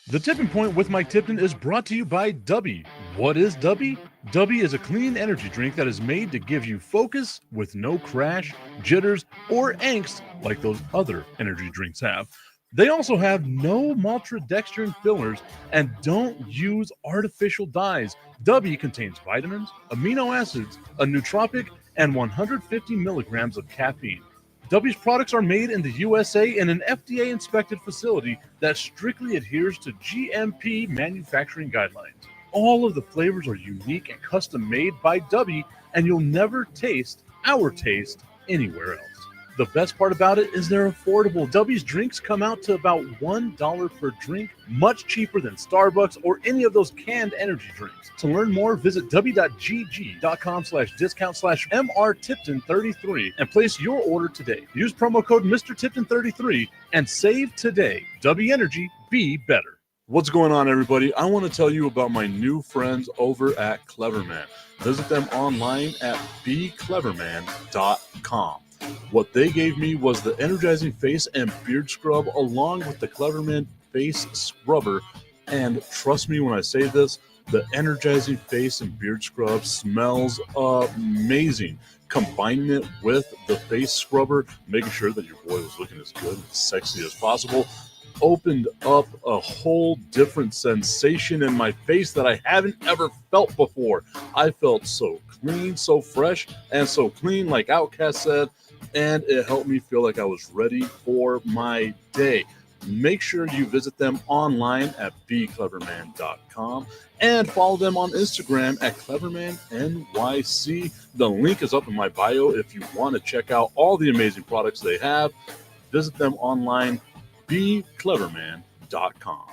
The Tipping Point with Mike Tipton is brought to you by Dubby. What is Dubby? Dubby is a clean energy drink that is made to give you focus with no crash, jitters, or angst like those other energy drinks have. They also have no maltodextrin fillers and don't use artificial dyes. Dubby contains vitamins, amino acids, a nootropic, and 150 milligrams of caffeine. W's products are made in the USA in an FDA inspected facility that strictly adheres to GMP manufacturing guidelines. All of the flavors are unique and custom made by W, and you'll never taste our taste anywhere else. The best part about it is they're affordable. W's drinks come out to about $1 per drink, much cheaper than Starbucks or any of those canned energy drinks. To learn more, visit w.gg.com/MRTipton33 and place your order today. Use promo code MrTipton33 and save today. W Energy, be better. What's going on, everybody? I want to tell you about my new friends over at Cleverman. Visit them online at becleverman.com. What they gave me was the energizing face and beard scrub along with the Cleverman face scrubber. And trust me when I say this, the energizing face and beard scrub smells amazing. Combining it with the face scrubber, making sure that your boy was looking as good and sexy as possible, opened up a whole different sensation in my face that I haven't ever felt before. I felt so clean, so fresh, and so clean, like Outcast said, and it helped me feel like I was ready for my day. Make sure you visit them online at becleverman.com and follow them on Instagram at clevermannyc. The link is up in my bio if you want to check out all the amazing products they have. Visit them online, becleverman.com.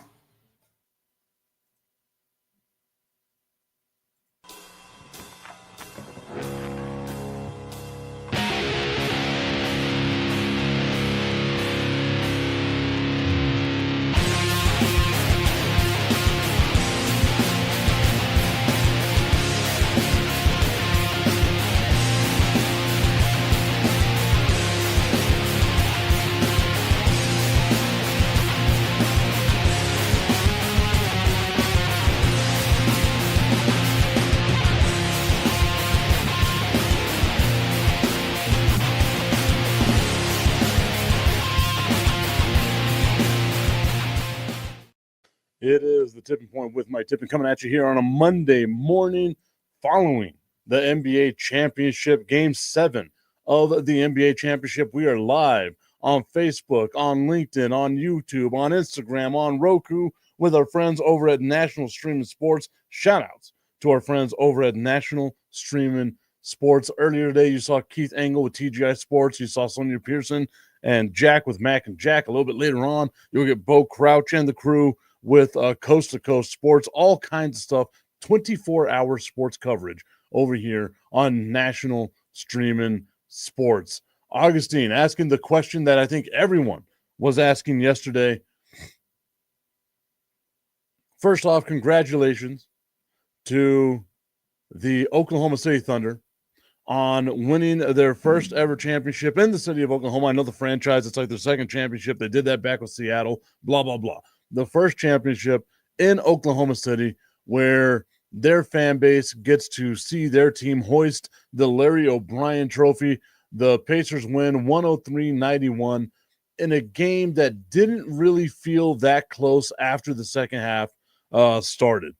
It is the Tipping Point with Mike Tipton coming at you here on a Monday morning following the NBA Championship, Game 7 of the NBA Championship. We are live on Facebook, on LinkedIn, on YouTube, on Instagram, on Roku with our friends over at National Streaming Sports. Shout-outs to our friends over at National Streaming Sports. Earlier today, you saw Keith Engel with TGI Sports. You saw Sonia Pearson and Jack with Mac and Jack. A little bit later on, you'll get Bo Crouch and the crew with Coast to Coast Sports, all kinds of stuff, 24-hour sports coverage over here on National Streaming Sports. Augustine asking the question that I think everyone was asking yesterday. First off, congratulations to the Oklahoma City Thunder on winning their first ever championship in the city of Oklahoma. I know the franchise, it's like their second championship. They did that back with Seattle, blah, blah, blah. The first championship in Oklahoma City where their fan base gets to see their team hoist the Larry O'Brien Trophy. The Pacers win 103-91 in a game that didn't really feel that close after the second half started.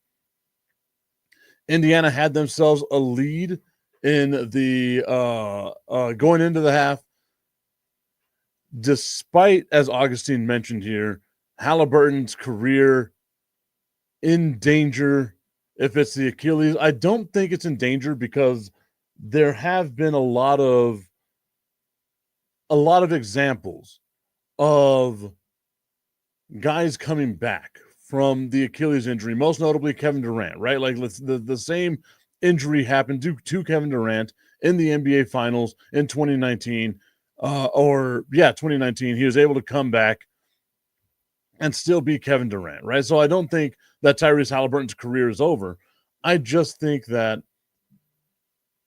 Indiana had themselves a lead in the going into the half, despite, as Augustine mentioned here, Haliburton's career in danger. If it's the Achilles, I don't think it's in danger because there have been a lot of examples of guys coming back from the Achilles injury, most notably Kevin Durant, right? Like the same injury happened to Kevin Durant in the NBA Finals in 2019. 2019. He was able to come back and still be Kevin Durant, right? So I don't think that Tyrese Haliburton's career is over. I just think that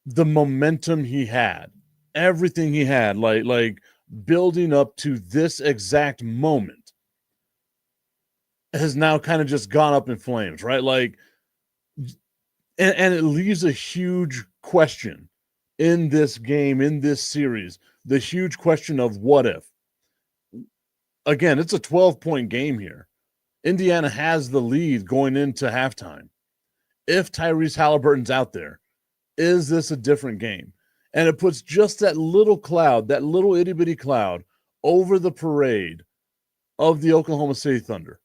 the momentum he had, everything he had, like building up to this exact moment, has now kind of just gone up in flames, right? Like, and it leaves a huge question in this game, in this series, the huge question of what if. Again, it's a 12-point game here. Indiana has the lead going into halftime. If Tyrese Haliburton's out there, is this a different game? And it puts just that little cloud, that little itty-bitty cloud, over the parade of the Oklahoma City Thunder.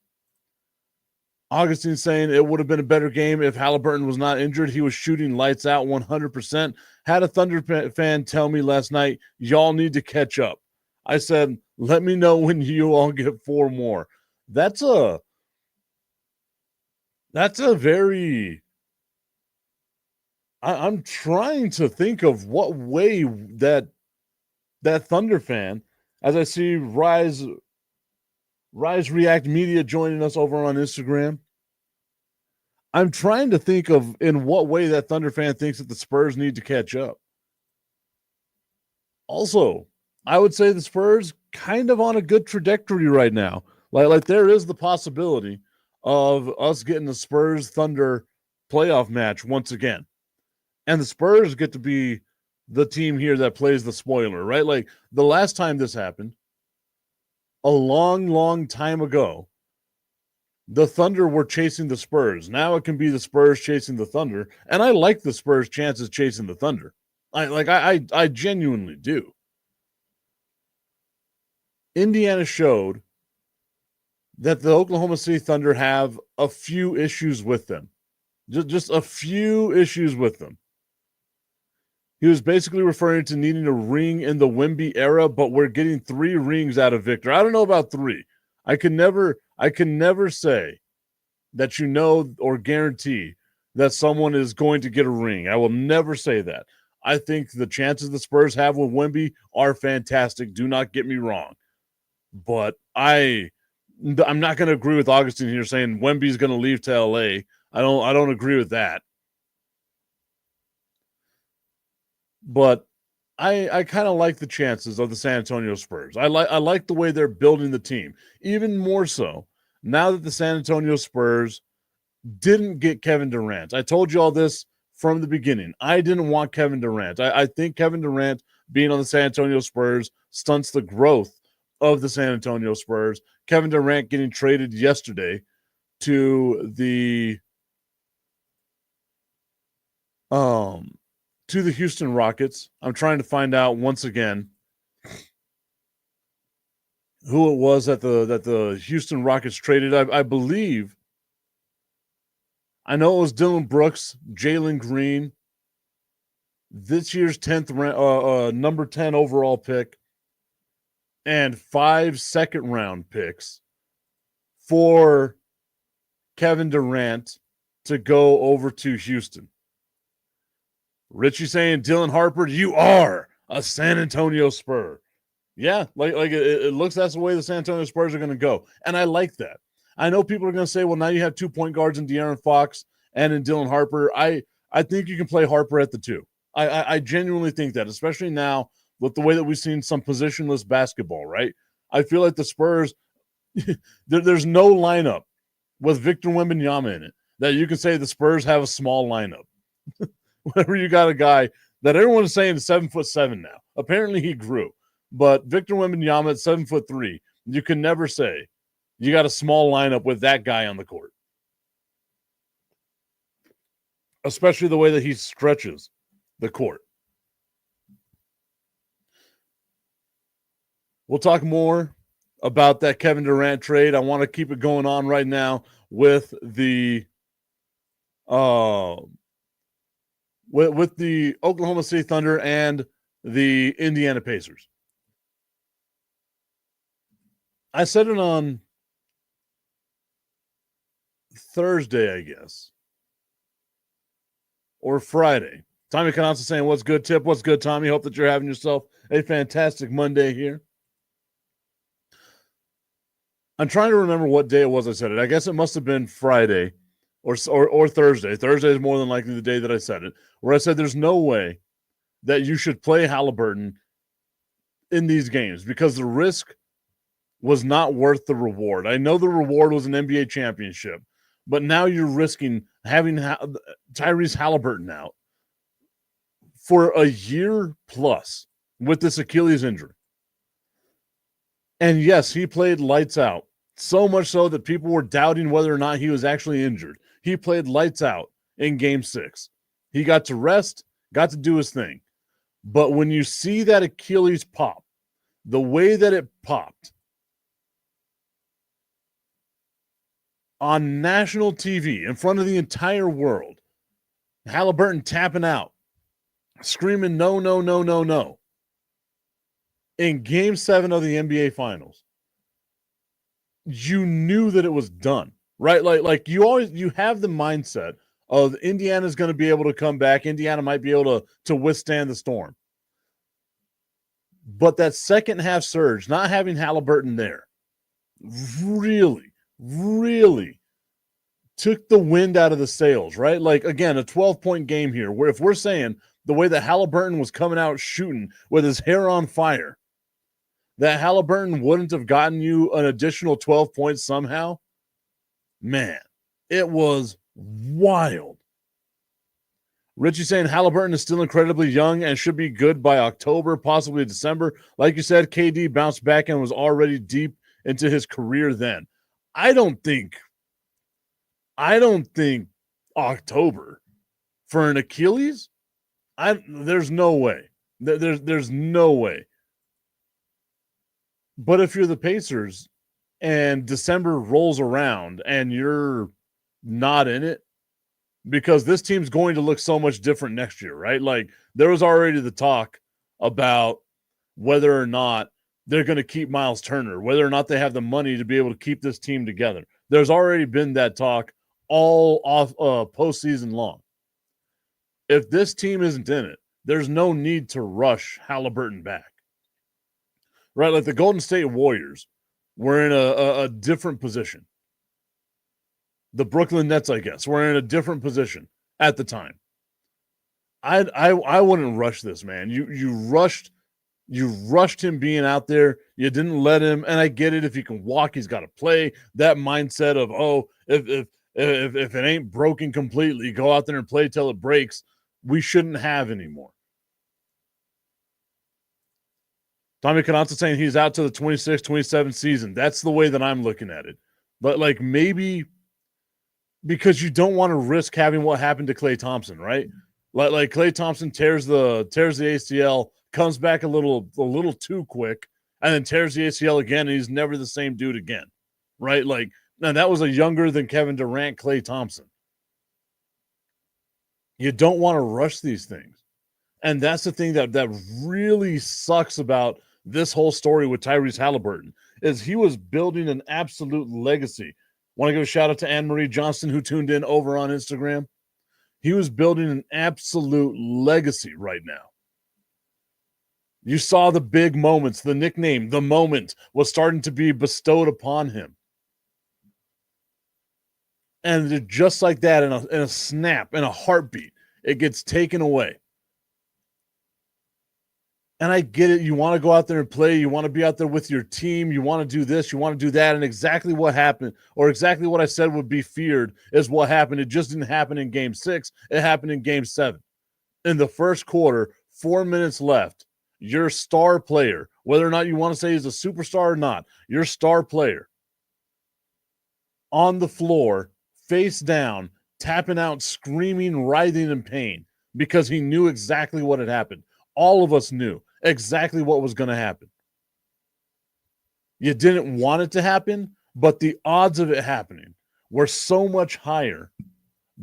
Augustine saying it would have been a better game if Haliburton was not injured. He was shooting lights out 100%. Had a Thunder fan tell me last night, y'all need to catch up. I said, let me know when you all get 4 more. That's a very... I'm trying to think of what way that Thunder fan, as I see Rise React Media joining us over on Instagram. I'm trying to think of in what way that Thunder fan thinks that the Spurs need to catch up. Also, I would say the Spurs kind of on a good trajectory right now. Like there is the possibility of us getting the Spurs Thunder playoff match once again. And the Spurs get to be the team here that plays the spoiler, right? Like the last time this happened, a long, long time ago, the Thunder were chasing the Spurs. Now it can be the Spurs chasing the Thunder. And I like the Spurs' chances chasing the Thunder. I genuinely do. Indiana showed that the Oklahoma City Thunder have a few issues with them. Just a few issues with them. He was basically referring to needing a ring in the Wemby era, but we're getting 3 rings out of Victor. I don't know about 3. I can never say that you know or guarantee that someone is going to get a ring. I will never say that. I think the chances the Spurs have with Wemby are fantastic. Do not get me wrong. But I'm not going to agree with Augustine here saying Wemby's going to leave to LA. I don't agree with that. But I kind of like the chances of the San Antonio Spurs. I like the way they're building the team. Even more so now that the San Antonio Spurs didn't get Kevin Durant. I told you all this from the beginning. I didn't want Kevin Durant. I think Kevin Durant being on the San Antonio Spurs stunts the growth of the San Antonio Spurs. Kevin Durant getting traded yesterday to the Houston Rockets. I'm trying to find out once again who it was that the Houston Rockets traded. I believe, I know it was Dylan Brooks, Jalen Green, this year's 10th number 10 overall pick, and 5 second-round picks for Kevin Durant to go over to Houston. Richie saying, Dylan Harper, you are a San Antonio Spur. Yeah, like it looks that's the way the San Antonio Spurs are going to go. And I like that. I know people are going to say, well, now you have 2 point guards in De'Aaron Fox and in Dylan Harper. I think you can play Harper at the 2. I genuinely think that, especially now with the way that we've seen some positionless basketball, right? I feel like the Spurs, there's no lineup with Victor Wembanyama in it that you can say the Spurs have a small lineup. Whenever you got a guy that everyone is saying is 7'7" now. Apparently he grew. But Victor Wembanyama at 7'3", you can never say you got a small lineup with that guy on the court. Especially the way that he stretches the court. We'll talk more about that Kevin Durant trade. I want to keep it going on right now with the with the Oklahoma City Thunder and the Indiana Pacers. I said it on Thursday, I guess, or Friday. Tommy Canassa saying, what's good, Tip? What's good, Tommy? Hope that you're having yourself a fantastic Monday here. I'm trying to remember what day it was I said it. I guess it must have been Friday or Thursday. Thursday is more than likely the day that I said it, where I said there's no way that you should play Haliburton in these games because the risk was not worth the reward. I know the reward was an NBA championship, but now you're risking having Tyrese Haliburton out for a year plus with this Achilles injury. And yes, he played lights out, so much so that people were doubting whether or not he was actually injured. He played lights out in Game 6. He got to rest, got to do his thing. But when you see that Achilles pop, the way that it popped on national TV in front of the entire world, Haliburton tapping out, screaming, no, no, no, no, no, in Game 7 of the NBA Finals, you knew that it was done, right? Like you have the mindset of Indiana's going to be able to come back. Indiana might be able to withstand the storm. But that second half surge, not having Haliburton there, really, really took the wind out of the sails, right? Like, again, a 12-point game here, where if we're saying the way that Haliburton was coming out shooting with his hair on fire, that Haliburton wouldn't have gotten you an additional 12 points somehow, man, it was wild. Richie saying Haliburton is still incredibly young and should be good by October, possibly December. Like you said, KD bounced back and was already deep into his career then. I don't think October for an Achilles. There's no way. There's no way. But if you're the Pacers and December rolls around and you're not in it, because this team's going to look so much different next year, right? Like, there was already the talk about whether or not they're going to keep Miles Turner, whether or not they have the money to be able to keep this team together. There's already been that talk all off postseason long. If this team isn't in it, there's no need to rush Haliburton back, right? Like the Golden State Warriors were in a different position. The Brooklyn Nets, I guess, were in a different position at the time. I wouldn't rush this, man. You rushed him being out there. You didn't let him, and I get it. If he can walk, he's got to play. That mindset of, oh, if it ain't broken completely, go out there and play till it breaks, we shouldn't have anymore. Tommy Canazza saying he's out to the 26-27 season. That's the way that I'm looking at it. But, like, maybe because you don't want to risk having what happened to Klay Thompson, right? Like Klay Thompson tears the ACL, comes back a little too quick, and then tears the ACL again, and he's never the same dude again, right? Like, now that was a younger than Kevin Durant Klay Thompson. You don't want to rush these things. And that's the thing that really sucks about this whole story with Tyrese Haliburton, is he was building an absolute legacy. Want to give a shout out to Anne-Marie Johnston, who tuned in over on Instagram. He was building an absolute legacy right now. You saw the big moments, the nickname, the moment was starting to be bestowed upon him. And just like that, in a snap, in a heartbeat, it gets taken away. And I get it. You want to go out there and play. You want to be out there with your team. You want to do this. You want to do that. And exactly what happened, or exactly what I said would be feared, is what happened. It just didn't happen in Game 6. It happened in Game 7. In the first quarter, 4 minutes left, your star player, whether or not you want to say he's a superstar or not, your star player on the floor, face down, tapping out, screaming, writhing in pain because he knew exactly what had happened. All of us knew exactly what was going to happen. You didn't want it to happen, but the odds of it happening were so much higher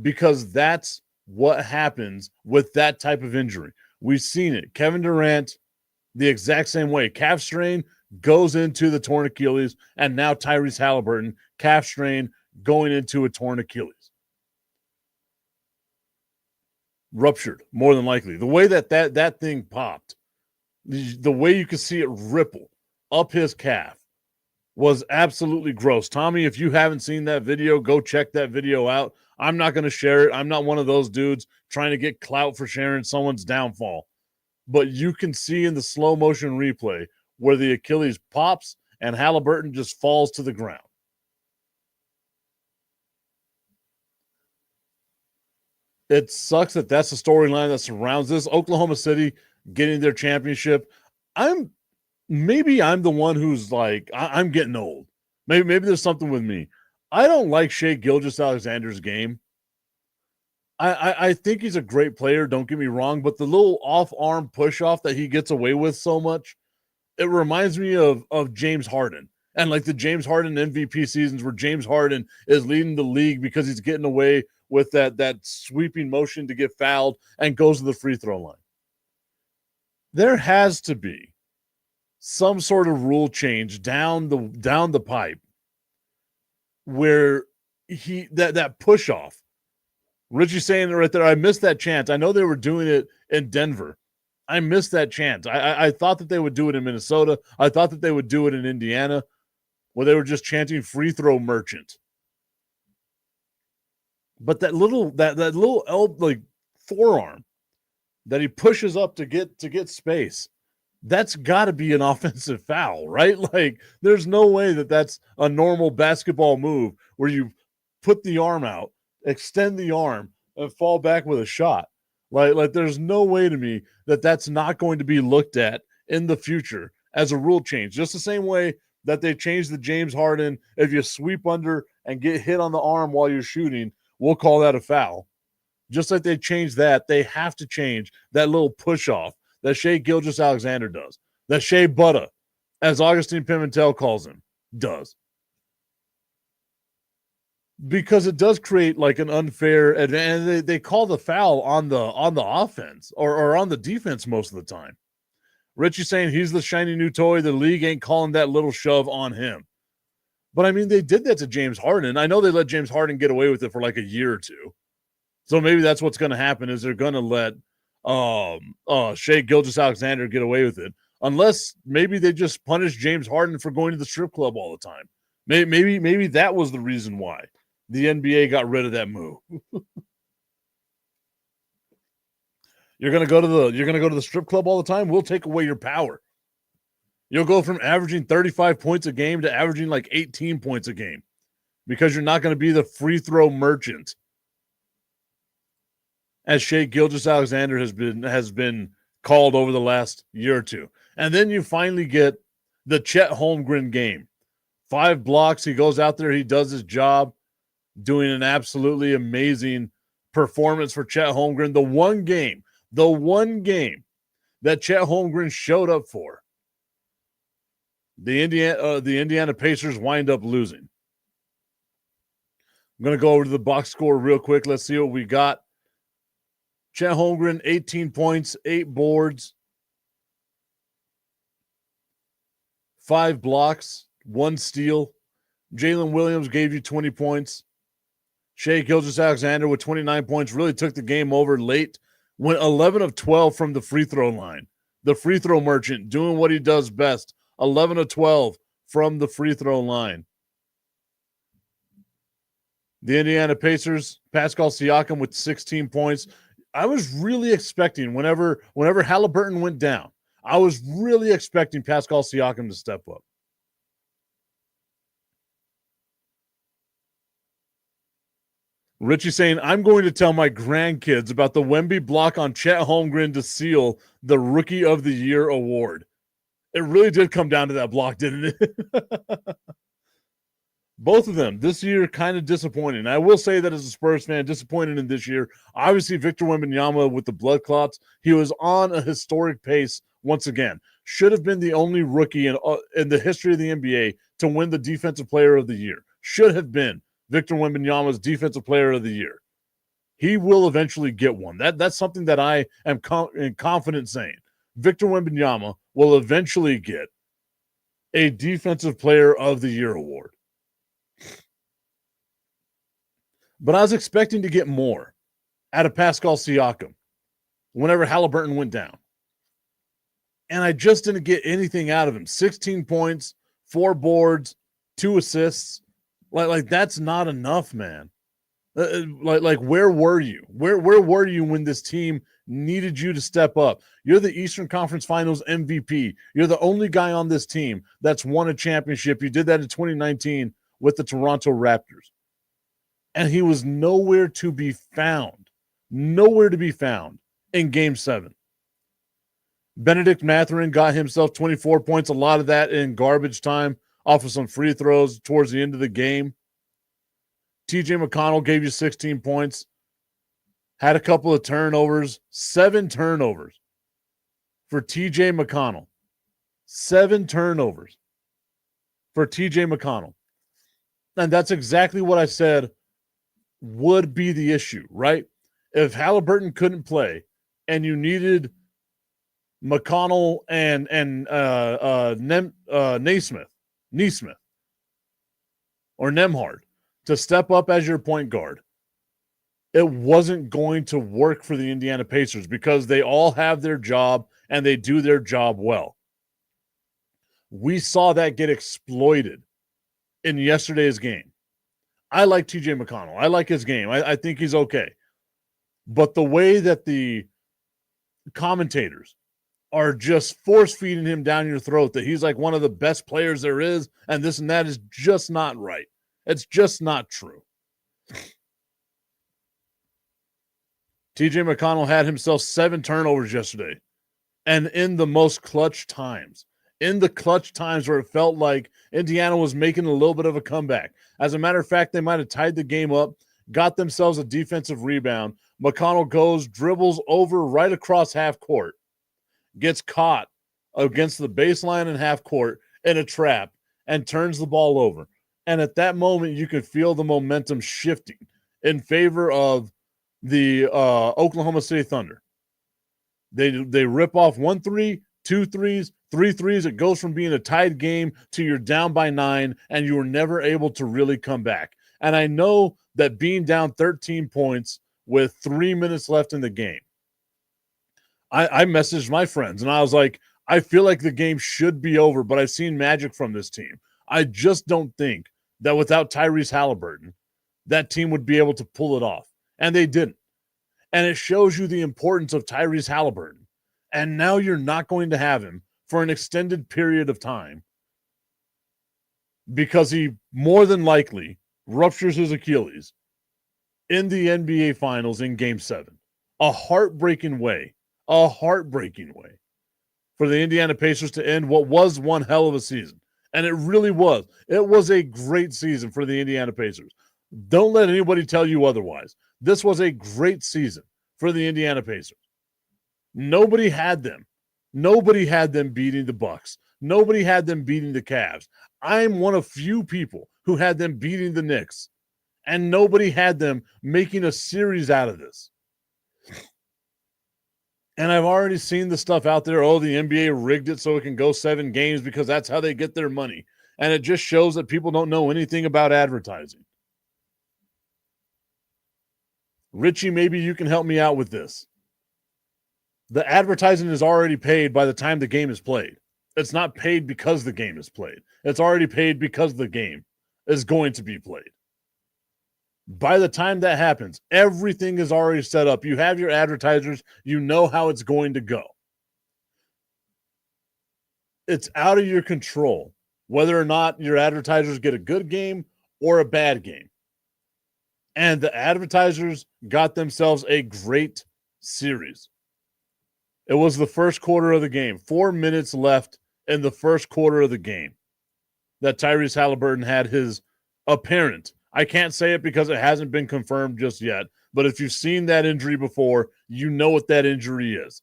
because that's what happens with that type of injury. We've seen it. Kevin Durant, the exact same way. Calf strain goes into the torn Achilles, and now Tyrese Haliburton, calf strain going into a torn Achilles. Ruptured, more than likely. The way that thing popped, the way you could see it ripple up his calf was absolutely gross. Tommy, if you haven't seen that video, go check that video out. I'm not going to share it. I'm not one of those dudes trying to get clout for sharing someone's downfall. But you can see in the slow motion replay where the Achilles pops and Haliburton just falls to the ground. It sucks that that's the storyline that surrounds this. Oklahoma City getting their championship. Maybe I'm the one who's like, I'm getting old. Maybe there's something with me. I don't like Shai Gilgeous-Alexander's game. I think he's a great player, don't get me wrong, but the little off-arm push-off that he gets away with so much, it reminds me of James Harden. And like the James Harden MVP seasons where James Harden is leading the league because he's getting away with that sweeping motion to get fouled and goes to the free throw line. There has to be some sort of rule change down the pipe where that push off. Richie saying it right there, I missed that chance. I know they were doing it in Denver. I missed that chance. I thought that they would do it in Minnesota. I thought that they would do it in Indiana where they were just chanting free throw merchant. But that little like forearm that he pushes up to get space, that's got to be an offensive foul, right? Like there's no way that that's a normal basketball move where you put the arm out, extend the arm, and fall back with a shot. Like there's no way to me that that's not going to be looked at in the future as a rule change. Just the same way that they changed the James Harden, if you sweep under and get hit on the arm while you're shooting, we'll call that a foul. Just like they changed that, they have to change that little push-off that Shai Gilgeous-Alexander does, that Shea Butter, as Augustine Pimentel calls him, does. Because it does create like an unfair advantage. And they call the foul on the offense or on the defense most of the time. Richie saying he's the shiny new toy. The league ain't calling that little shove on him. But, I mean, they did that to James Harden. I know they let James Harden get away with it for like a year or two. So maybe that's what's going to happen is they're going to let Shai Gilgeous-Alexander get away with it. Unless maybe they just punish James Harden for going to the strip club all the time. Maybe that was the reason why the NBA got rid of that move. You're going to go to the strip club all the time? We'll take away your power. You'll go from averaging 35 points a game to averaging like 18 points a game because you're not going to be the free throw merchant as Shai Gilgeous-Alexander has been called over the last year or two. And then you finally get the Chet Holmgren game. 5 blocks. He goes out there. He does his job, doing an absolutely amazing performance for Chet Holmgren. The one game that Chet Holmgren showed up for, the Indiana Pacers wind up losing. I'm going to go over to the box score real quick. Let's see what we got. Chet Holmgren, 18 points, 8 boards, 5 blocks, 1 steal. Jalen Williams gave you 20 points. Shai Gilgeous-Alexander with 29 points really took the game over late. Went 11 of 12 from the free throw line. The free throw merchant doing what he does best. 11 of 12 from the free throw line. The Indiana Pacers, Pascal Siakam with 16 points. I was really expecting whenever Haliburton went down, I was really expecting Pascal Siakam to step up. Richie saying, I'm going to tell my grandkids about the Wemby block on Chet Holmgren to seal the Rookie of the Year award. It really did come down to that block, didn't it? Both of them this year kind of disappointing. I will say that as a Spurs fan, disappointed in this year. Obviously, Victor Wembanyama with the blood clots, he was on a historic pace once again. Should have been the only rookie in the history of the NBA to win the Defensive Player of the Year. Should have been Victor Wembanyama's Defensive Player of the Year. He will eventually get one. That's something that I am confident saying. Victor Wembanyama will eventually get a Defensive Player of the Year award. But I was expecting to get more out of Pascal Siakam whenever Haliburton went down. And I just didn't get anything out of him. 16 points, 4 boards, 2 assists. Like that's not enough, man. Like where were you? Where were you when this team needed you to step up? You're the Eastern Conference Finals MVP. You're the only guy on this team that's won a championship. You did that in 2019 with the Toronto Raptors. And he was nowhere to be found. Nowhere to be found in Game 7. Benedict Mathurin got himself 24 points, a lot of that in garbage time off of some free throws towards the end of the game. TJ McConnell gave you 16 points, had a couple of turnovers, 7 turnovers for TJ McConnell. 7 turnovers for TJ McConnell. And that's exactly what I said would be the issue, right? If Haliburton couldn't play and you needed McConnell and Nesmith or Nembhard to step up as your point guard, it wasn't going to work for the Indiana Pacers because they all have their job and they do their job well. We saw that get exploited in yesterday's game. I like TJ McConnell. I like his game. I think he's okay. But the way that the commentators are just force-feeding him down your throat that he's like one of the best players there is and this and that is just not right. It's just not true. TJ McConnell had himself 7 turnovers yesterday. And in the most clutch times. In the clutch times where it felt like Indiana was making a little bit of a comeback. As a matter of fact, they might have tied the game up, got themselves a defensive rebound. McConnell goes, dribbles over right across half court, gets caught against the baseline in half court in a trap, and turns the ball over. And at that moment, you could feel the momentum shifting in favor of the Oklahoma City Thunder. They rip off 1 3, 2 3s, 3 3s. It goes from being a tied game to you're down by 9, and you were never able to really come back. And I know that being down 13 points with 3 minutes left in the game, I messaged my friends, and I was like, I feel like the game should be over, but I've seen magic from this team. I just don't think that without Tyrese Haliburton, that team would be able to pull it off. And they didn't. And it shows you the importance of Tyrese Haliburton. And now you're not going to have him for an extended period of time because he more than likely ruptures his Achilles in the NBA Finals in Game 7. A heartbreaking way for the Indiana Pacers to end what was one hell of a season. And it really was. It was a great season for the Indiana Pacers. Don't let anybody tell you otherwise. This was a great season for the Indiana Pacers. Nobody had them. Nobody had them beating the Bucks. Nobody had them beating the Cavs. I'm one of few people who had them beating the Knicks. And nobody had them making a series out of this. And I've already seen the stuff out there. Oh, the NBA rigged it so it can go 7 games because that's how they get their money. And it just shows that people don't know anything about advertising. Richie, maybe you can help me out with this. The advertising is already paid by the time the game is played. It's not paid because the game is played. It's already paid because the game is going to be played. By the time that happens, everything is already set up. You have your advertisers. You know how it's going to go. It's out of your control whether or not your advertisers get a good game or a bad game. And the advertisers got themselves a great series. It was the first quarter of the game. 4 minutes left in the first quarter of the game that Tyrese Haliburton had his apparent. I can't say it because it hasn't been confirmed just yet. But if you've seen that injury before, you know what that injury is.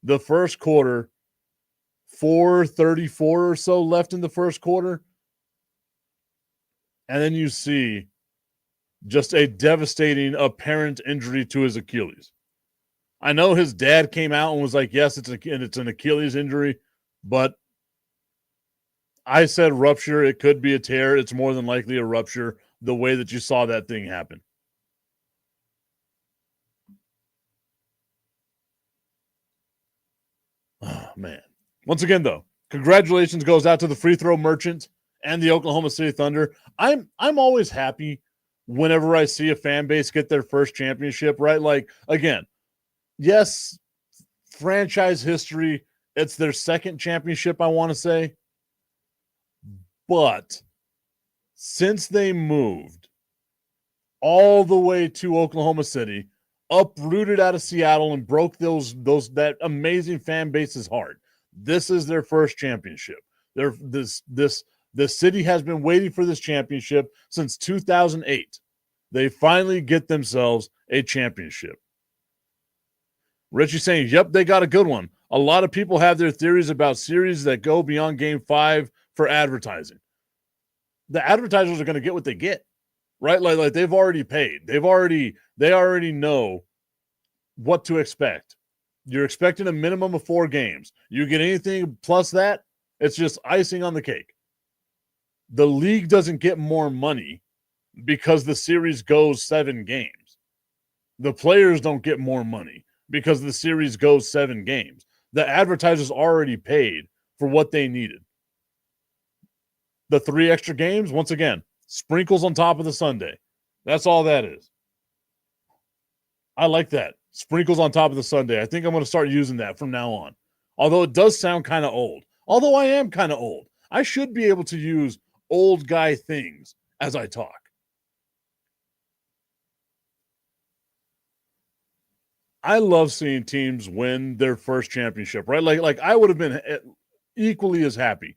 The first quarter, 4:34 or so left in the first quarter. And then you see just a devastating apparent injury to his Achilles. I know his dad came out and was like, yes, it's an Achilles injury, but I said rupture. It could be a tear. It's more than likely a rupture the way that you saw that thing happen. Oh, man. Once again, though, congratulations goes out to the free throw merchant and the Oklahoma City Thunder. I'm always happy whenever I see a fan base get their first championship, right? Like, again, yes, franchise history, it's their second championship, I want to say. But since they moved all the way to Oklahoma City, uprooted out of Seattle and broke that amazing fan base's heart, this is their first championship. The city has been waiting for this championship since 2008. They finally get themselves a championship. Richie saying, yep, they got a good one. A lot of people have their theories about series that go beyond Game 5 for advertising. The advertisers are going to get what they get, right? Like they've already paid. They already know what to expect. You're expecting a minimum of 4 games. You get anything plus that, it's just icing on the cake. The league doesn't get more money because the series goes 7 games. The players don't get more money because the series goes 7 games. The advertisers already paid for what they needed. The 3 extra games, once again, sprinkles on top of the sundae. That's all that is. I like that. Sprinkles on top of the sundae. I think I'm going to start using that from now on. Although it does sound kind of old. Although I am kind of old. I should be able to use old guy things as I talk. I love seeing teams win their first championship, right? Like I would have been equally as happy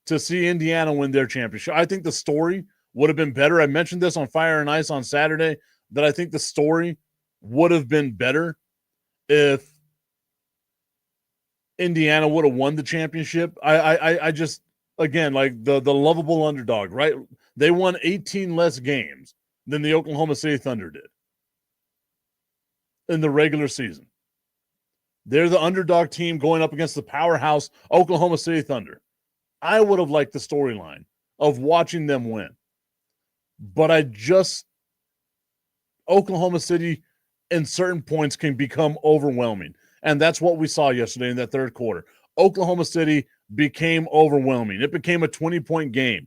to see Indiana win their championship. I think the story would have been better. I mentioned this on Fire and Ice on Saturday, that I think the story would have been better if Indiana would have won the championship. I just, again, like the lovable underdog, right? They won 18 less games than the Oklahoma City Thunder did in the regular season. They're the underdog team going up against the powerhouse Oklahoma City Thunder. I would have liked the storyline of watching them win. But Oklahoma City in certain points can become overwhelming. And that's what we saw yesterday in that third quarter. Oklahoma City became overwhelming. It became a 20-point game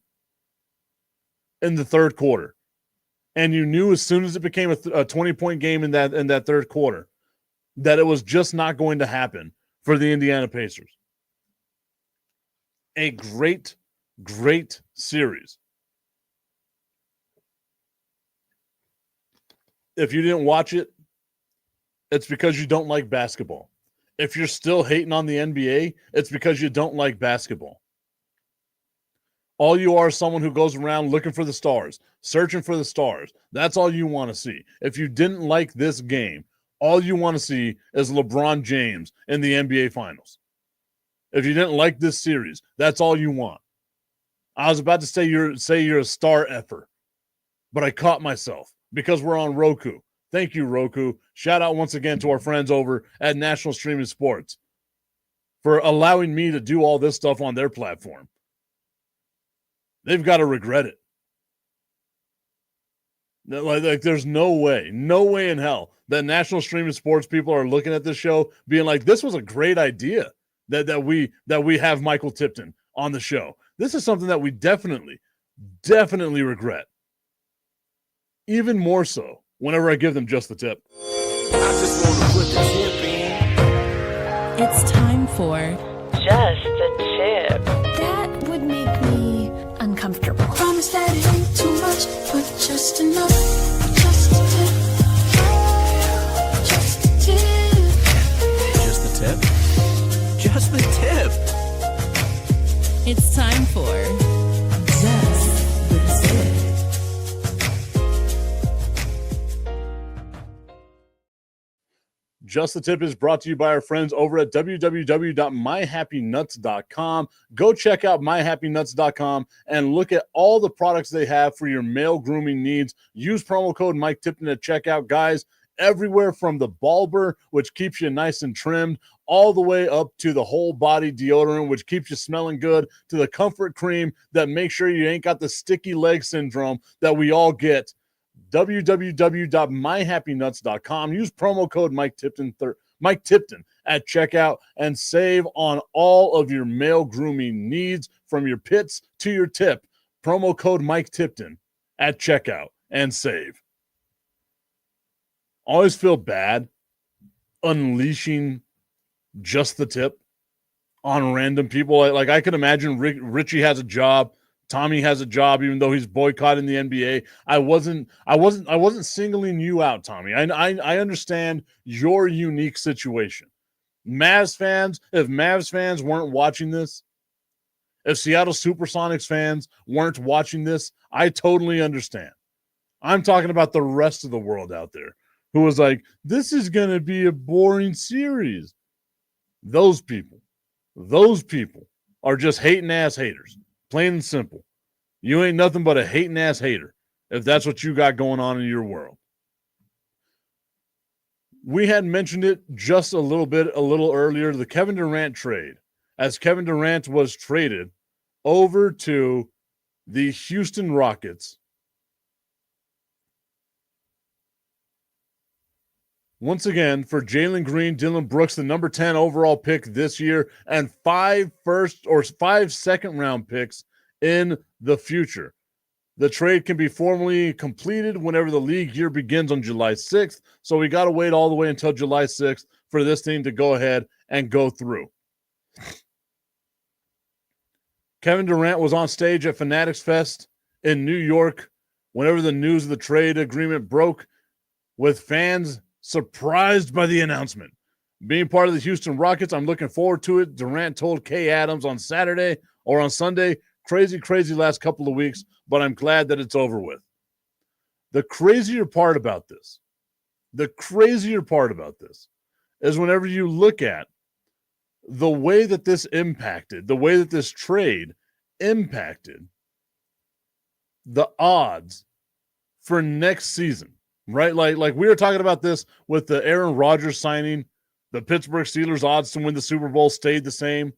in the third quarter. And you knew as soon as it became a 20-point game in that third quarter that it was just not going to happen for the Indiana Pacers. A great, great series. If you didn't watch it, it's because you don't like basketball. If you're still hating on the NBA, it's because you don't like basketball. All you are is someone who goes around looking for the stars, searching for the stars. That's all you want to see. If you didn't like this game, all you want to see is LeBron James in the NBA Finals. If you didn't like this series, that's all you want. I was about to say you're a star effer, but I caught myself because we're on Roku. Thank you, Roku. Shout out once again to our friends over at National Streaming Sports for allowing me to do all this stuff on their platform. They've got to regret it. Like there's no way in hell that National Streaming Sports people are looking at this show being like, this was a great idea that we have Michael Tipton on the show. This is something that we definitely regret. Even more so whenever I give them just the tip. I just want to put the tip in. It's time for Just the Tip. That would make me uncomfortable. Promise that it ain't too much, but just enough. Just a tip. Just a tip. Just the tip. Just the tip. It's time for Just the Tip. Just the Tip is brought to you by our friends over at www.myhappynuts.com. Go check out myhappynuts.com and look at all the products they have for your male grooming needs. Use promo code Mike Tipton at checkout, guys. Everywhere from the Balber, which keeps you nice and trimmed, all the way up to the whole body deodorant, which keeps you smelling good, to the comfort cream that makes sure you ain't got the sticky leg syndrome that we all get. www.myhappynuts.com. Use promo code Mike Tipton at checkout and save on all of your male grooming needs, from your pits to your tip. Promo code Mike Tipton at checkout. and save. Always feel bad unleashing just the tip on random people. Like I can imagine Richie has a job, Tommy has a job, even though he's boycotting the NBA. I wasn't singling you out, Tommy. I understand your unique situation. Mavs fans, if Mavs fans weren't watching this, if Seattle Supersonics fans weren't watching this, I totally understand. I'm talking about the rest of the world out there who was like, this is going to be a boring series. Those people are just hating ass haters, plain and simple. You ain't nothing but a hating ass hater if that's what you got going on in your world. We had mentioned it just a little earlier, the Kevin Durant trade, as Kevin Durant was traded over to the Houston Rockets. Once again, for Jalen Green, Dillon Brooks, the number 10 overall pick this year, and 5 second-round picks in the future. The trade can be formally completed whenever the league year begins on July 6th, so we got to wait all the way until July 6th for this thing to go ahead and go through. Kevin Durant was on stage at Fanatics Fest in New York whenever the news of the trade agreement broke, with fans surprised by the announcement. Being part of the Houston Rockets, I'm looking forward to it. Durant told Kay Adams on Saturday or on Sunday, crazy last couple of weeks, but I'm glad that it's over with. The crazier part about this is whenever you look at the way that this impacted, the way that this trade impacted the odds for next season. Right? Like we were talking about this with the Aaron Rodgers signing. The Pittsburgh Steelers' odds to win the Super Bowl stayed the same.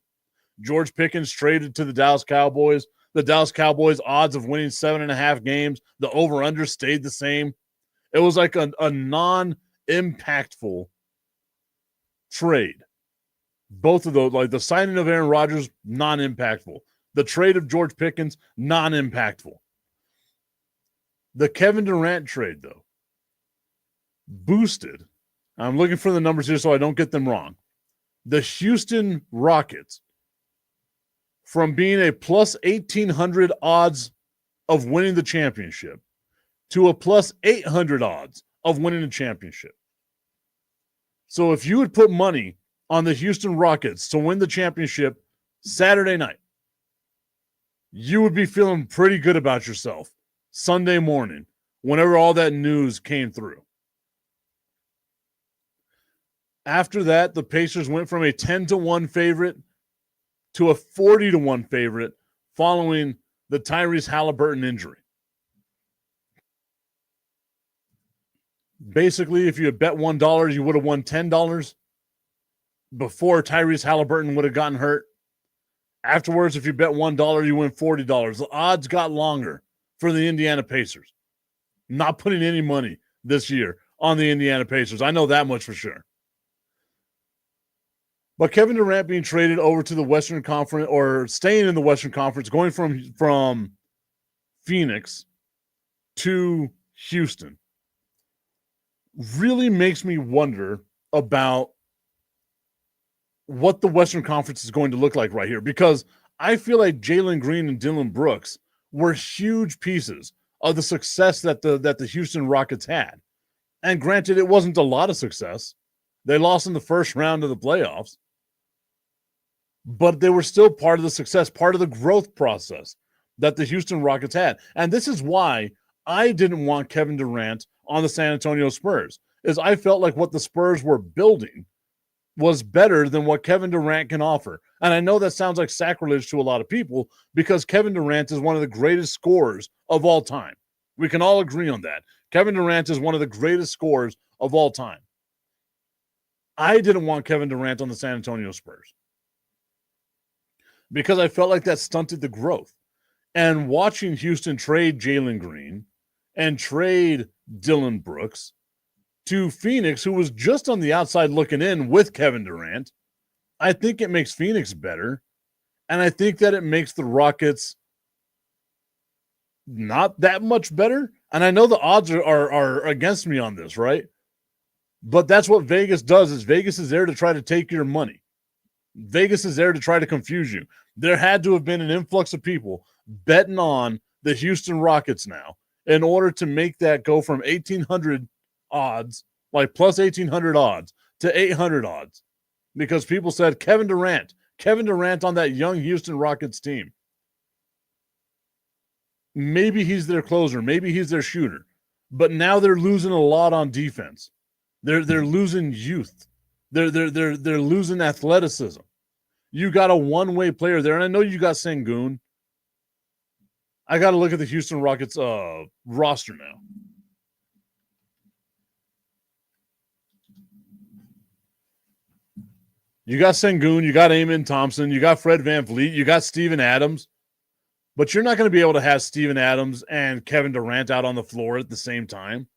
George Pickens traded to the Dallas Cowboys. The Dallas Cowboys' odds of winning 7.5 games, the over-under stayed the same. It was like a non-impactful trade. Both of those, like the signing of Aaron Rodgers, non-impactful. The trade of George Pickens, non-impactful. The Kevin Durant trade, though, boosted. I'm looking for the numbers here so I don't get them wrong. The Houston Rockets, from being a plus 1,800 odds of winning the championship to a plus 800 odds of winning the championship. So if you would put money on the Houston Rockets to win the championship Saturday night, you would be feeling pretty good about yourself Sunday morning whenever all that news came through. After that, the Pacers went from a 10-1 favorite to a 40-1 favorite following the Tyrese Haliburton injury. Basically, if you had bet $1, you would have won $10 before Tyrese Haliburton would have gotten hurt. Afterwards, if you bet $1, you win $40. The odds got longer for the Indiana Pacers. Not putting any money this year on the Indiana Pacers. I know that much for sure. But Kevin Durant being traded over to the Western Conference, or staying in the Western Conference, going from Phoenix to Houston, really makes me wonder about what the Western Conference is going to look like right here. Because I feel like Jalen Green and Dillon Brooks were huge pieces of the success that the Houston Rockets had. And granted, it wasn't a lot of success. They lost in the first round of the playoffs. But they were still part of the success, part of the growth process that the Houston Rockets had. And this is why I didn't want Kevin Durant on the San Antonio Spurs, is I felt like what the Spurs were building was better than what Kevin Durant can offer. And I know that sounds like sacrilege to a lot of people because Kevin Durant is one of the greatest scorers of all time. We can all agree on that. Kevin Durant is one of the greatest scorers of all time. I didn't want Kevin Durant on the San Antonio Spurs because I felt like that stunted the growth. And watching Houston trade Jalen Green and trade Dillon Brooks to Phoenix, who was just on the outside looking in with Kevin Durant, I think it makes Phoenix better. And I think that it makes the Rockets not that much better. And I know the odds are against me on this, right? But that's what Vegas does. Is Vegas is there to try to take your money. Vegas is there to try to confuse you. There had to have been an influx of people betting on the Houston Rockets now in order to make that go from 1,800 odds, like plus 1,800 odds, to 800 odds. Because people said Kevin Durant on that young Houston Rockets team. Maybe he's their closer. Maybe he's their shooter. But now they're losing a lot on defense. They're losing youth. They're losing athleticism. You got a one-way player there, and I know you got Sengun. I got to look at the Houston Rockets roster now. You got Sengun, you got Amen Thompson, you got Fred VanVleet, you got Steven Adams. But you're not going to be able to have Steven Adams and Kevin Durant out on the floor at the same time.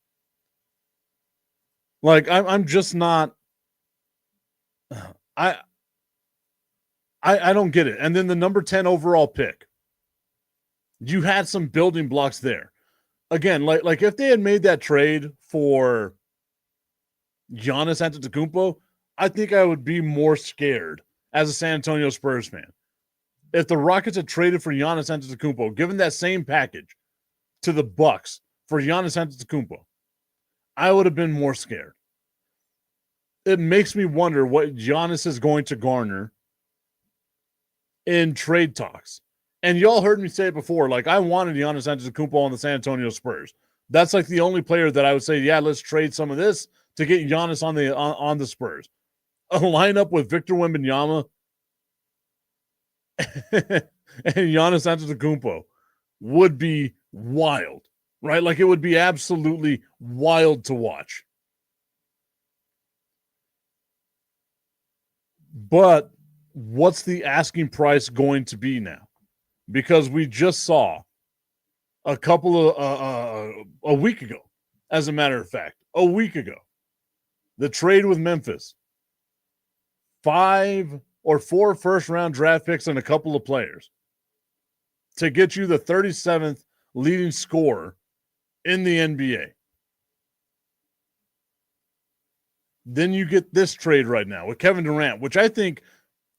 Like, I'm just not – I don't get it. And then the number 10 overall pick. You had some building blocks there. Again, like if they had made that trade for Giannis Antetokounmpo, I think I would be more scared as a San Antonio Spurs fan. If the Rockets had traded for Giannis Antetokounmpo, given that same package to the Bucks for Giannis Antetokounmpo, I would have been more scared. It makes me wonder what Giannis is going to garner in trade talks. And y'all heard me say it before, like I wanted Giannis Antetokounmpo on the San Antonio Spurs. That's like the only player that I would say, yeah, let's trade some of this to get Giannis on the Spurs. A lineup with Victor Wembanyama and Giannis Antetokounmpo would be wild, right? Like it would be absolutely wild to watch. But what's the asking price going to be now? Because we just saw a week ago, as a matter of fact, a week ago, the trade with Memphis, 5 or 4 first-round draft picks and a couple of players to get you the 37th leading scorer in the NBA. Then you get this trade right now with Kevin Durant, which I think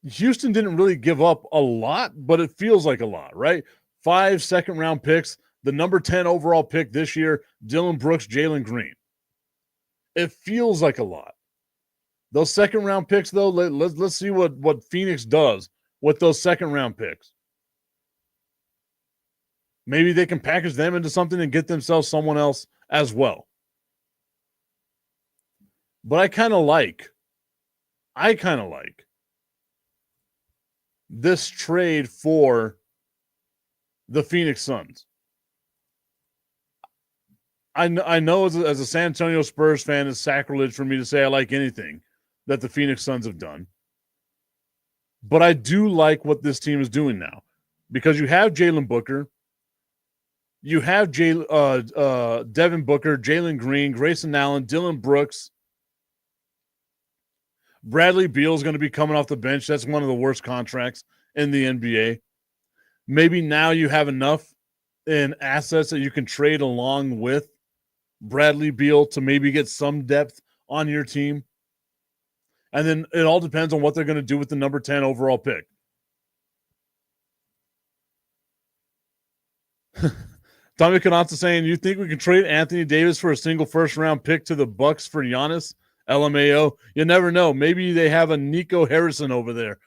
Houston didn't really give up a lot, but it feels like a lot, right? 5 second-round picks, the number 10 overall pick this year, Dylan Brooks, Jalen Green. It feels like a lot. Those second-round picks, though, let's see what Phoenix does with those second-round picks. Maybe they can package them into something and get themselves someone else as well. But I kind of like this trade for the Phoenix Suns. I know as a San Antonio Spurs fan, it's sacrilege for me to say I like anything that the Phoenix Suns have done. But I do like what this team is doing now because you have Jalen Booker, you have Devin Booker, Jalen Green, Grayson Allen, Dylan Brooks. Bradley Beal is going to be coming off the bench. That's one of the worst contracts in the NBA. Maybe now you have enough in assets that you can trade along with Bradley Beal to maybe get some depth on your team. And then it all depends on what they're going to do with the number 10 overall pick. Tommy Kanata saying, you think we can trade Anthony Davis for a single first-round pick to the Bucks for Giannis? LMAO. You never know. Maybe they have a Nico Harrison over there.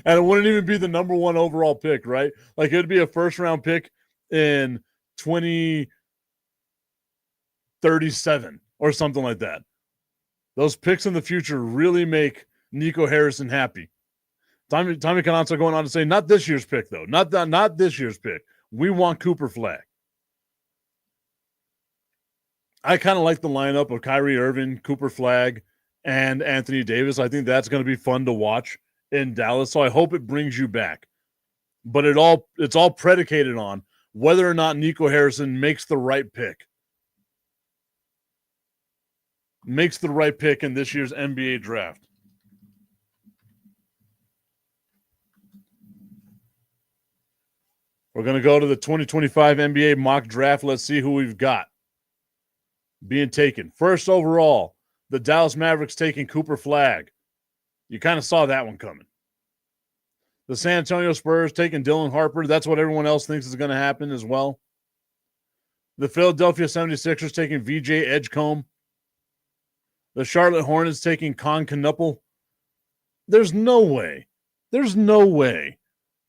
And it wouldn't even be the number 1 overall pick, right? Like it would be a first-round pick in 2037 or something like that. Those picks in the future really make Nico Harrison happy. Tommy Kanata going on to say, not this year's pick, though. Not this year's pick. We want Cooper Flag. I kind of like the lineup of Kyrie Irving, Cooper Flag, and Anthony Davis. I think that's going to be fun to watch in Dallas. So I hope it brings you back. But it's all predicated on whether or not Nico Harrison makes the right pick. Makes the right pick in this year's NBA draft. We're going to go to the 2025 NBA mock draft. Let's see who we've got being taken. First overall, the Dallas Mavericks taking Cooper Flagg. You kind of saw that one coming. The San Antonio Spurs taking Dylan Harper. That's what everyone else thinks is going to happen as well. The Philadelphia 76ers taking VJ Edgecombe. The Charlotte Hornets taking Con Knuppel. There's no way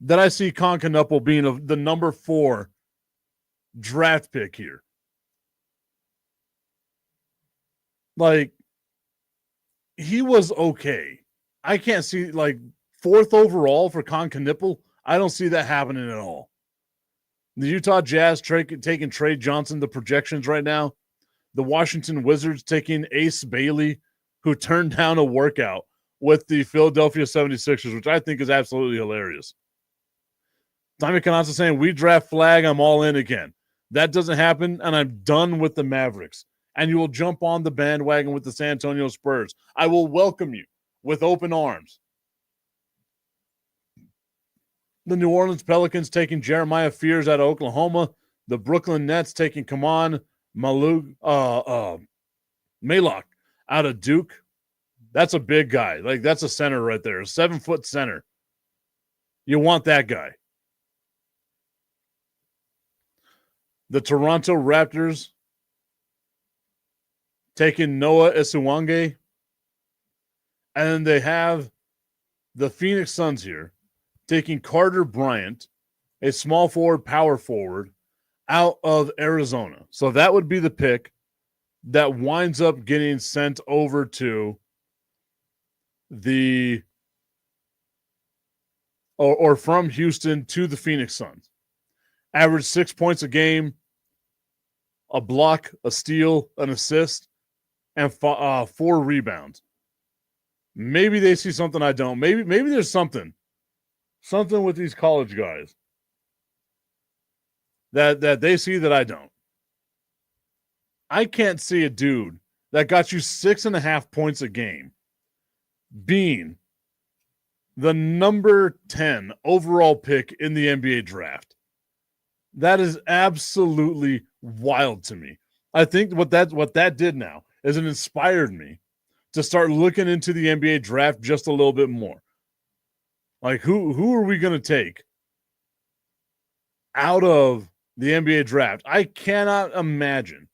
that I see Con Knuppel being the number 4 draft pick here. Like, he was okay. I can't see, like, 4th overall for Con Knuppel. I don't see that happening at all. The Utah Jazz taking Trey Johnson, the projections right now. The Washington Wizards taking Ace Bailey, who turned down a workout with the Philadelphia 76ers, which I think is absolutely hilarious. Tommy Canassa saying, we draft Flag, I'm all in again. That doesn't happen, and I'm done with the Mavericks. And you will jump on the bandwagon with the San Antonio Spurs. I will welcome you with open arms. The New Orleans Pelicans taking Jeremiah Fears out of Oklahoma. The Brooklyn Nets taking Kaman Maluk Maylock out of Duke. That's a big guy. Like, that's a center right there. A 7-foot center. You want that guy. The Toronto Raptors taking Noah Isuwange. And then they have the Phoenix Suns here taking Carter Bryant, a small forward, power forward, out of Arizona. So that would be the pick that winds up getting sent over to the or from Houston to the Phoenix Suns. Averaged 6 points a game, a block, a steal, an assist, and 4 rebounds. Maybe they see something I don't. Maybe there's something with these college guys that they see that I don't. I can't see a dude that got you 6.5 points a game being the number 10 overall pick in the NBA draft. That is absolutely wild to me. I think what that did now is it inspired me to start looking into the NBA draft just a little bit more. Like, who are we going to take out of the NBA draft? I cannot imagine.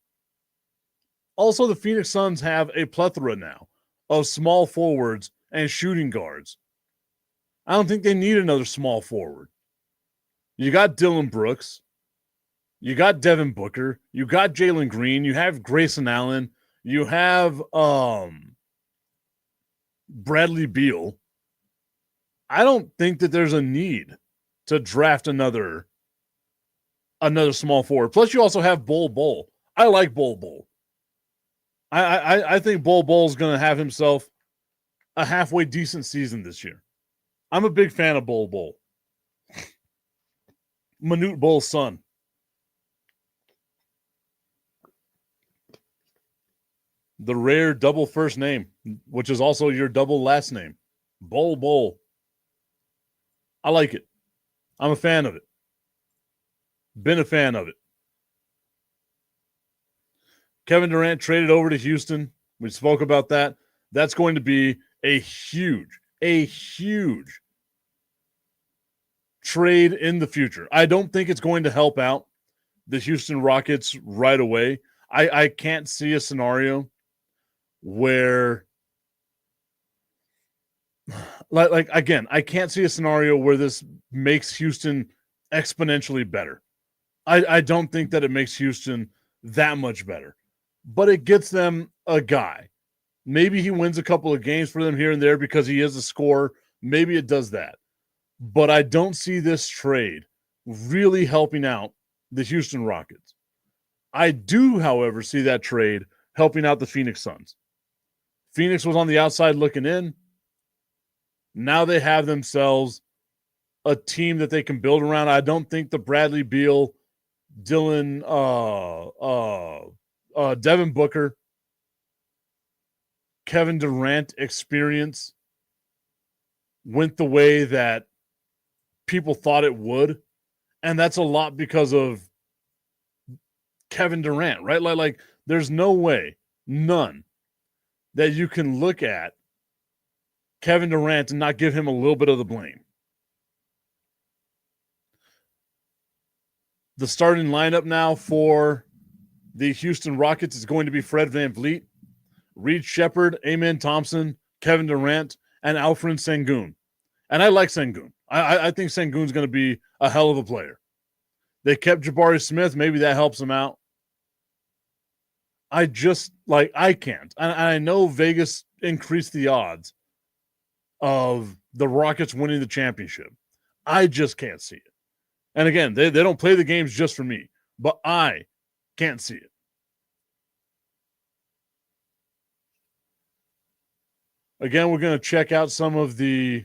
Also, the Phoenix Suns have a plethora now of small forwards and shooting guards. I don't think they need another small forward. You got Dylan Brooks. You got Devin Booker. You got Jalen Green. You have Grayson Allen. You have Bradley Beal. I don't think that there's a need to draft another small forward. Plus, you also have Bol Bol. I like Bol Bol. I think Bol Bol is going to have himself a halfway decent season this year. I'm a big fan of Bol Bol. Manute Bol's son. The rare double first name, which is also your double last name. Bol Bol. I like it. I'm a fan of it. Been a fan of it. Kevin Durant traded over to Houston. We spoke about that. That's going to be a huge trade in the future. I don't think it's going to help out the Houston Rockets right away. I can't see a scenario where like again, I can't see a scenario where this makes Houston exponentially better. I don't think that it makes Houston that much better. But it gets them a guy. Maybe he wins a couple of games for them here and there because he is a scorer. Maybe it does that. But I don't see this trade really helping out the Houston Rockets. I do, however, see that trade helping out the Phoenix Suns. Phoenix was on the outside looking in. Now they have themselves a team that they can build around. I don't think the Bradley Beal, Dylan, Devin Booker, Kevin Durant experience went the way that people thought it would. And that's a lot because of Kevin Durant, right? Like there's no way, none, that you can look at Kevin Durant and not give him a little bit of the blame. The starting lineup now for the Houston Rockets is going to be Fred VanVleet, Reed Shepherd, Amen Thompson, Kevin Durant, and Alfred Sengun. And I like Sengun. I think Sengun's going to be a hell of a player. They kept Jabari Smith. Maybe that helps him out. I can't. And I know Vegas increased the odds of the Rockets winning the championship. I just can't see it. And again, they don't play the games just for me, but I can't see it. Again, we're going to check out some of the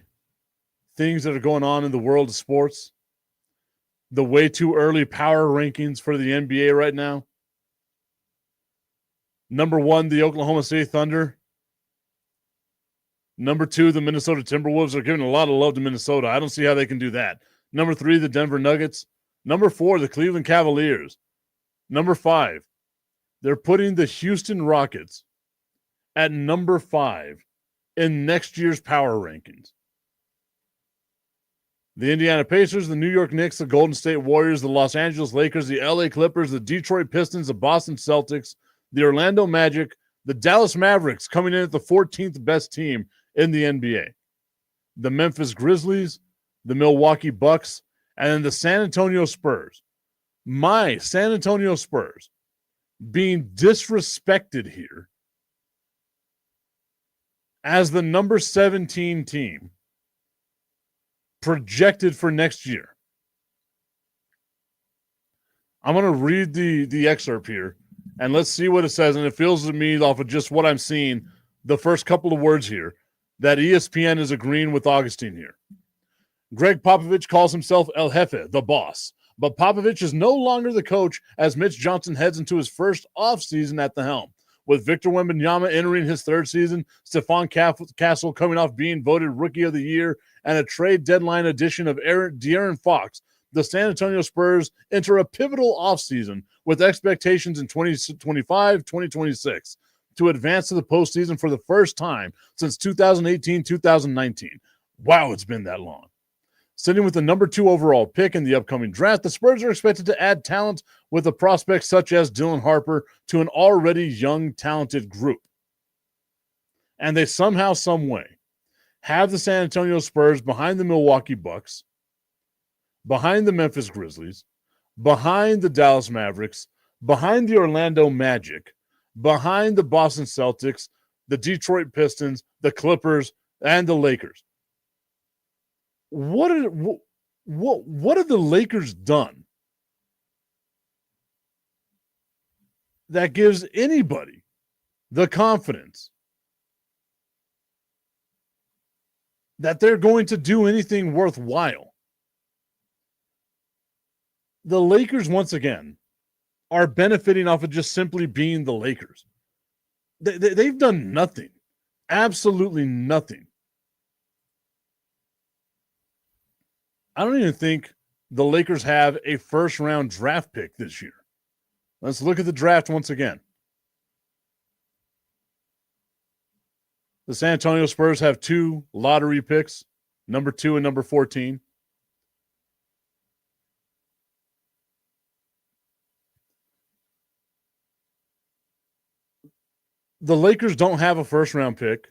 things that are going on in the world of sports. The way too early power rankings for the NBA right now. Number 1, the Oklahoma City Thunder. Number 2, the Minnesota Timberwolves are giving a lot of love to Minnesota. I don't see how they can do that. Number 3, the Denver Nuggets. Number 4, the Cleveland Cavaliers. Number 5, they're putting the Houston Rockets at number 5 in next year's power rankings. The Indiana Pacers, the New York Knicks, the Golden State Warriors, the Los Angeles Lakers, the LA Clippers, the Detroit Pistons, the Boston Celtics, the Orlando Magic, the Dallas Mavericks coming in at the 14th best team in the NBA. The Memphis Grizzlies, the Milwaukee Bucks, and then the San Antonio Spurs. My San Antonio Spurs being disrespected here as the number 17 team projected for next year. I'm going to read the excerpt here, and let's see what it says. And it feels to me, off of just what I'm seeing, the first couple of words here, that ESPN is agreeing with Augustine here. Greg Popovich calls himself El Jefe, the boss. But Popovich is no longer the coach as Mitch Johnson heads into his first offseason at the helm. With Victor Wembanyama entering his third season, Stephon Castle coming off being voted Rookie of the Year, and a trade deadline addition of De'Aaron Fox, the San Antonio Spurs enter a pivotal offseason with expectations in 2025-2026 to advance to the postseason for the first time since 2018-2019. Wow, it's been that long. Sitting with the number 2 overall pick in the upcoming draft, the Spurs are expected to add talent with a prospect such as Dylan Harper to an already young, talented group. And they somehow, some way, have the San Antonio Spurs behind the Milwaukee Bucks, behind the Memphis Grizzlies, behind the Dallas Mavericks, behind the Orlando Magic, behind the Boston Celtics, the Detroit Pistons, the Clippers, and the Lakers. What have the Lakers done that gives anybody the confidence that they're going to do anything worthwhile? The Lakers, once again, are benefiting off of just simply being the Lakers. They've done nothing, absolutely nothing. I don't even think the Lakers have a first-round draft pick this year. Let's look at the draft once again. The San Antonio Spurs have 2 lottery picks, number 2 and number 14. The Lakers don't have a first-round pick.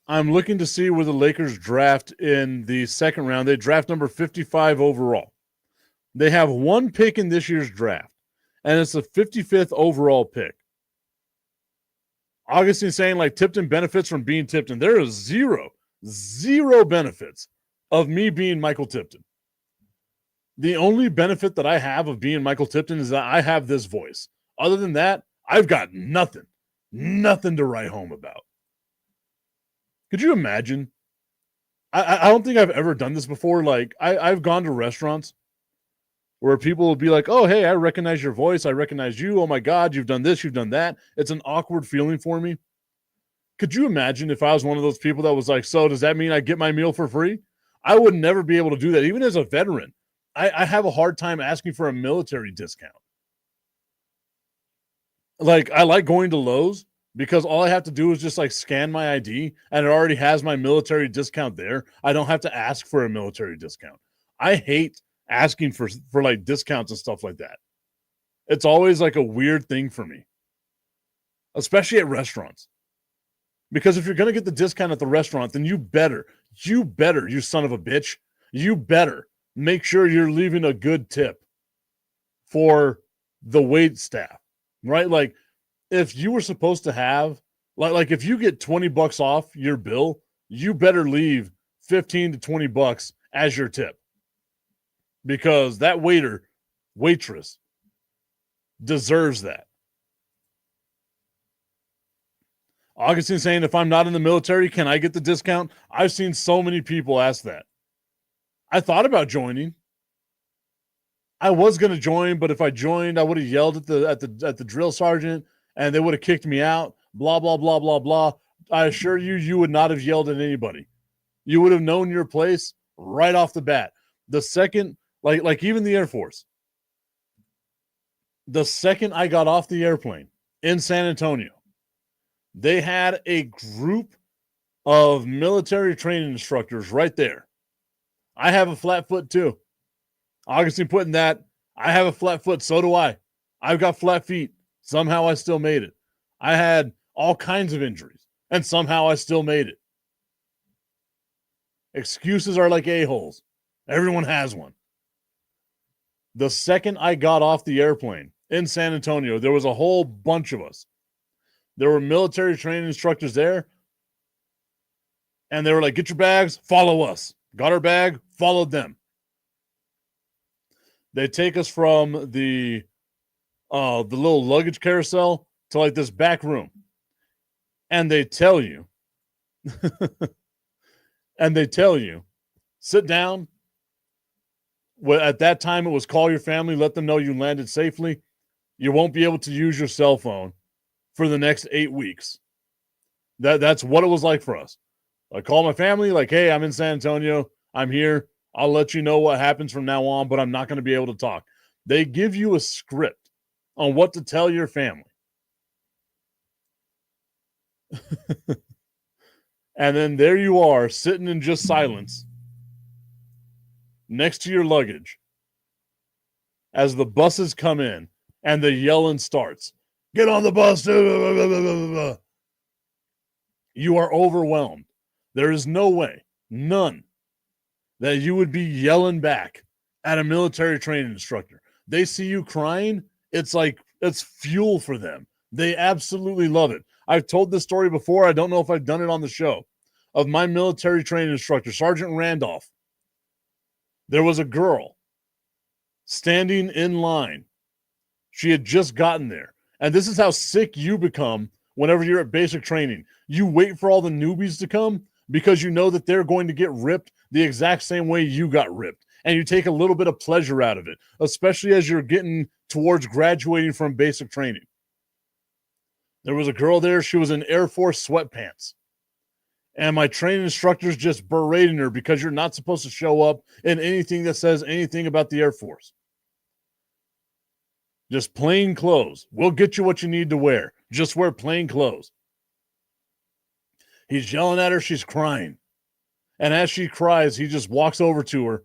I'm looking to see where the Lakers draft in the second round. They draft number 55 overall. They have 1 pick in this year's draft, and it's the 55th overall pick. Augustine saying like Tipton benefits from being Tipton. There is zero benefits of me being Michael Tipton. The only benefit that I have of being Michael Tipton is that I have this voice. Other than that, I've got nothing to write home about. Could you imagine? I don't think I've ever done this before. Like, I've gone to restaurants where people will be like, oh, hey, I recognize your voice. I recognize you. Oh, my God, you've done this, you've done that. It's an awkward feeling for me. Could you imagine if I was one of those people that was like, so does that mean I get my meal for free? I would never be able to do that. Even as a veteran, I have a hard time asking for a military discount. Like, I like going to Lowe's because all I have to do is just like scan my ID and it already has my military discount there. I don't have to ask for a military discount. I hate asking for like discounts and stuff like that. It's always like a weird thing for me, especially at restaurants. Because if you're going to get the discount at the restaurant, then you better, you son of a bitch, you better make sure you're leaving a good tip for the wait staff, right? Like, if you were supposed to have, like if you get $20 off your bill, you better leave 15 to $20 as your tip. Because that waitress deserves that. Augustine saying, if I'm not in the military, can I get the discount? I've seen so many people ask that. I thought about joining. I was going to join, but if I joined, I would have yelled at the drill sergeant and they would have kicked me out. Blah, blah, blah, blah, blah. I assure you, you would not have yelled at anybody. You would have known your place right off the bat. The second, like even the Air Force, the second I got off the airplane in San Antonio, they had a group of military training instructors right there. I have a flat foot too. Augustine putting that, I have a flat foot, so do I. I've got flat feet. Somehow I still made it. I had all kinds of injuries, and somehow I still made it. Excuses are like a-holes. Everyone has one. The second I got off the airplane in San Antonio, there was a whole bunch of us. There were military training instructors there, and they were like, get your bags, follow us. Got our bag, followed them. They take us from the little luggage carousel to like this back room. And they tell you, sit down. Well, at that time, it was call your family, let them know you landed safely. You won't be able to use your cell phone for the next 8 weeks. That's what it was like for us. I call my family, like, hey, I'm in San Antonio. I'm here. I'll let you know what happens from now on, but I'm not going to be able to talk. They give you a script on what to tell your family. And then there you are, sitting in just silence next to your luggage as the buses come in and the yelling starts. Get on the bus. You are overwhelmed. There is no way, none, that you would be yelling back at a military training instructor. They see you crying, it's like it's fuel for them. They absolutely love it. I've told this story before. I don't know if I've done it on the show. Of my military training instructor, Sergeant Randolph. There was a girl standing in line. She had just gotten there. And this is how sick you become whenever you're at basic training. You wait for all the newbies to come because you know that they're going to get ripped the exact same way you got ripped. And you take a little bit of pleasure out of it, especially as you're getting towards graduating from basic training. There was a girl there. She was in Air Force sweatpants. And my training instructor's just berating her because you're not supposed to show up in anything that says anything about the Air Force. Just plain clothes. We'll get you what you need to wear. Just wear plain clothes. He's yelling at her. She's crying. And as she cries, he just walks over to her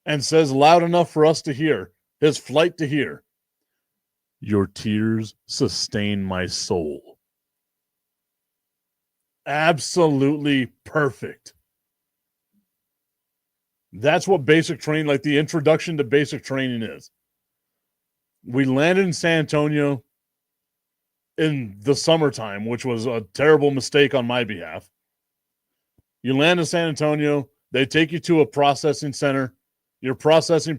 and says loud enough for us to hear, his flight to hear, "Your tears sustain my soul." Absolutely perfect. That's what basic training, like the introduction to basic training is. We landed in San Antonio in the summertime, which was a terrible mistake on my behalf. You land in San Antonio. They take you to a processing center. You're processing.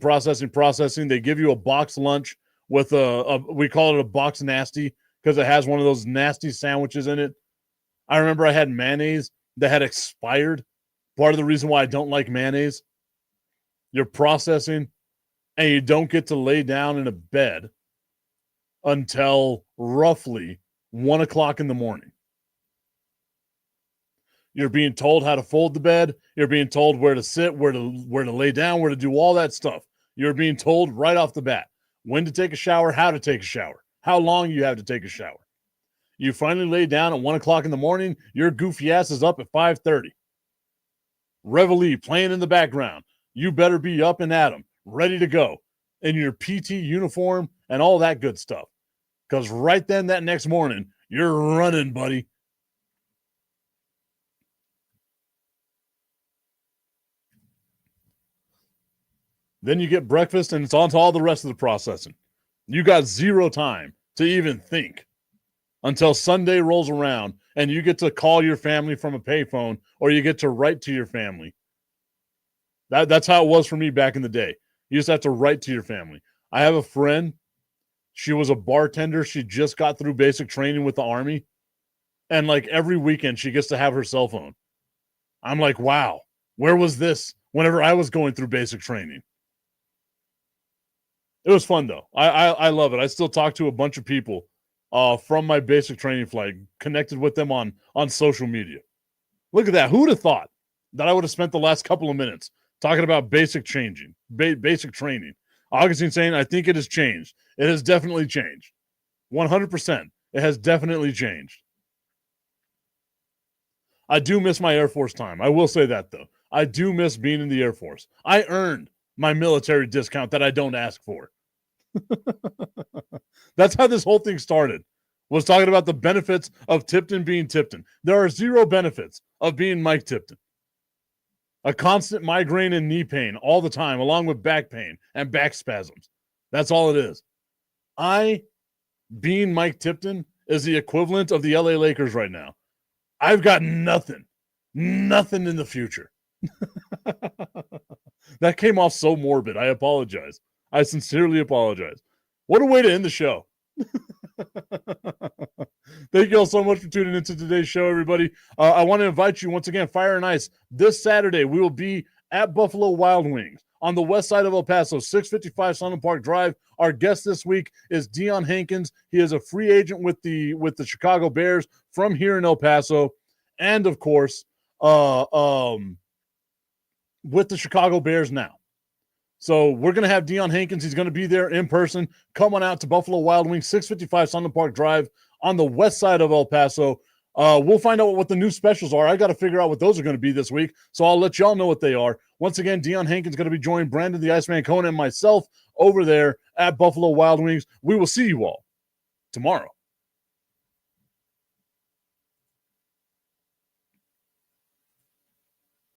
They give you a box lunch with we call it a box nasty because it has one of those nasty sandwiches in it. I remember I had mayonnaise that had expired. Part of the reason why I don't like mayonnaise. You're processing, and you don't get to lay down in a bed until roughly 1 o'clock in the morning. You're being told how to fold the bed. You're being told where to sit, where to lay down, where to do all that stuff. You're being told right off the bat when to take a shower, how to take a shower, how long you have to take a shower. You finally lay down at 1 o'clock in the morning. Your goofy ass is up at 5:30. Reveille playing in the background. You better be up and at 'em, ready to go in your PT uniform and all that good stuff. Because right then, that next morning, you're running, buddy. Then you get breakfast, and it's on to all the rest of the processing. You got zero time to even think until Sunday rolls around, and you get to call your family from a payphone, or you get to write to your family. That's how it was for me back in the day. You just have to write to your family. I have a friend. She was a bartender. She just got through basic training with the Army. And like every weekend, she gets to have her cell phone. I'm like, wow, where was this whenever I was going through basic training? It was fun, though. I love it. I still talk to a bunch of people from my basic training flight, connected with them on social media. Look at that. Who would have thought that I would have spent the last couple of minutes talking about basic training? Augustine saying, I think it has changed. It has definitely changed. 100%. It has definitely changed. I do miss my Air Force time. I will say that, though. I do miss being in the Air Force. I earned my military discount that I don't ask for. That's how this whole thing started, was talking about the benefits of Tipton being Tipton. There are zero benefits of being Mike Tipton. A constant migraine and knee pain all the time, along with back pain and back spasms. That's all it is. Being Mike Tipton, is the equivalent of the LA Lakers right now. I've got nothing in the future. That came off so morbid. I apologize. I sincerely apologize. What a way to end the show. Thank you all so much for tuning into today's show, everybody. I want to invite you once again, Fire and Ice. This Saturday, we will be at Buffalo Wild Wings on the west side of El Paso, 655 Sunland Park Drive. Our guest this week is Dion Hankins. He is a free agent with the Chicago Bears from here in El Paso, and of course, with the Chicago Bears now. So we're going to have Dion Hankins. He's going to be there in person. Come on out to Buffalo Wild Wings, 655 Sunland Park Drive on the west side of El Paso. We'll find out what the new specials are. I got to figure out what those are going to be this week, so I'll let y'all know what they are. Once again, Dion Hankins is going to be joining Brandon the Iceman Cohen and myself over there at Buffalo Wild Wings. We will see you all tomorrow.